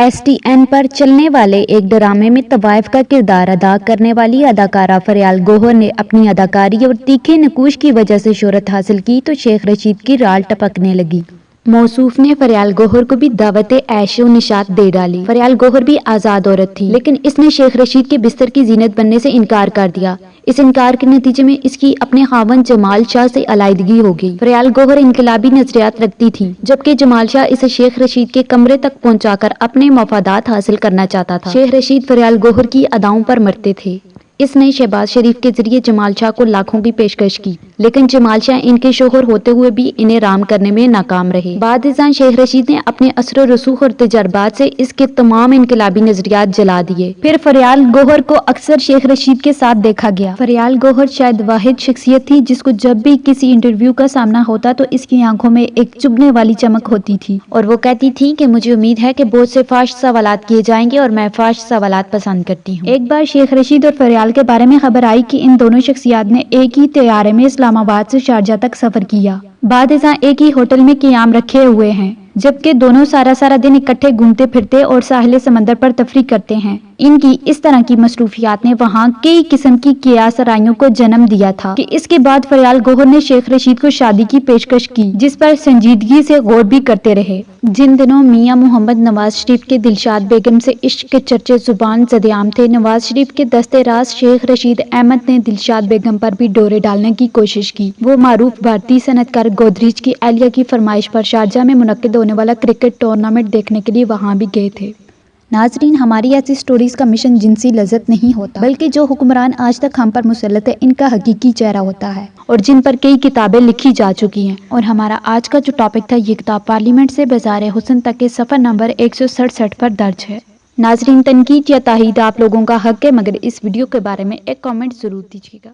STN پر چلنے والے ایک ڈرامے میں طوائف کا کردار ادا کرنے والی اداکارہ فریال گوہر نے اپنی اداکاری اور تیکھے نقوش کی وجہ سے شہرت حاصل کی تو شیخ رشید کی رال ٹپکنے لگی۔ موصوف نے فریال گوہر کو بھی دعوت عیش و نشاط دے ڈالی۔ فریال گوہر بھی آزاد عورت تھی، لیکن اس نے شیخ رشید کے بستر کی زینت بننے سے انکار کر دیا۔ اس انکار کے نتیجے میں اس کی اپنے خاوند جمال شاہ سے علیحدگی ہو گئی۔ فریال گوہر انقلابی نظریات رکھتی تھی، جبکہ جمال شاہ اسے شیخ رشید کے کمرے تک پہنچا کر اپنے مفادات حاصل کرنا چاہتا تھا۔ شیخ رشید فریال گوہر کی اداؤں پر مرتے تھے۔ اس نے شہباز شریف کے ذریعے جمال شاہ کو لاکھوں کی پیشکش کی، لیکن جمال شاہ ان کے شوہر ہوتے ہوئے بھی انہیں رام کرنے میں ناکام رہے۔ بعد ازاں شیخ رشید نے اپنے اثر و رسوخ اور تجربات سے اس کے تمام انقلابی نظریات جلا دیے۔ پھر فریال گوہر کو اکثر شیخ رشید کے ساتھ دیکھا گیا۔ فریال گوہر شاید واحد شخصیت تھی جس کو جب بھی کسی انٹرویو کا سامنا ہوتا تو اس کی آنکھوں میں ایک چبھنے والی چمک ہوتی تھی، اور وہ کہتی تھی کہ مجھے امید ہے کہ بہت سے فحش سوالات کیے جائیں گے اور میں فحش سوالات پسند کرتی ہوں۔ ایک بار شیخ رشید اور فریال کے بارے میں خبر آئی کہ ان دونوں شخصیات نے ایک ہی طیارے میں اسلام آباد سے شارجہ تک سفر کیا، بعد ازاں ایک ہی ہوٹل میں قیام رکھے ہوئے ہیں، جبکہ دونوں سارا دن اکٹھے گھومتے پھرتے اور ساحل سمندر پر تفریح کرتے ہیں۔ ان کی اس طرح کی مصروفیات نے وہاں کئی قسم کی قیاس آرائیوں کو جنم دیا تھا کہ اس کے بعد فریال گوہر نے شیخ رشید کو شادی کی پیشکش کی، جس پر سنجیدگی سے غور بھی کرتے رہے۔ جن دنوں میاں محمد نواز شریف کے دلشاد بیگم سے عشق کے چرچے زبان زدعام تھے، نواز شریف کے دست راست شیخ رشید احمد نے دلشاد بیگم پر بھی ڈورے ڈالنے کی کوشش کی۔ وہ معروف بھارتی صنعت کار گودریج کی اہلیہ کی فرمائش پر شارجہ میں منعقد ہونے والا کرکٹ ٹورنامنٹ دیکھنے کے لیے وہاں بھی گئے تھے۔ ناظرین، ہماری ایسی سٹوریز کا مشن جنسی لذت نہیں ہوتا، بلکہ جو حکمران آج تک ہم پر مسلط ہے ان کا حقیقی چہرہ ہوتا ہے، اور جن پر کئی کتابیں لکھی جا چکی ہیں۔ اور ہمارا آج کا جو ٹاپک تھا، یہ کتاب پارلیمنٹ سے بازار حسن تک کے صفحہ نمبر 167 پر درج ہے۔ ناظرین، تنقید یا تائید آپ لوگوں کا حق ہے، مگر اس ویڈیو کے بارے میں ایک کامنٹ ضرور دیجیے گا۔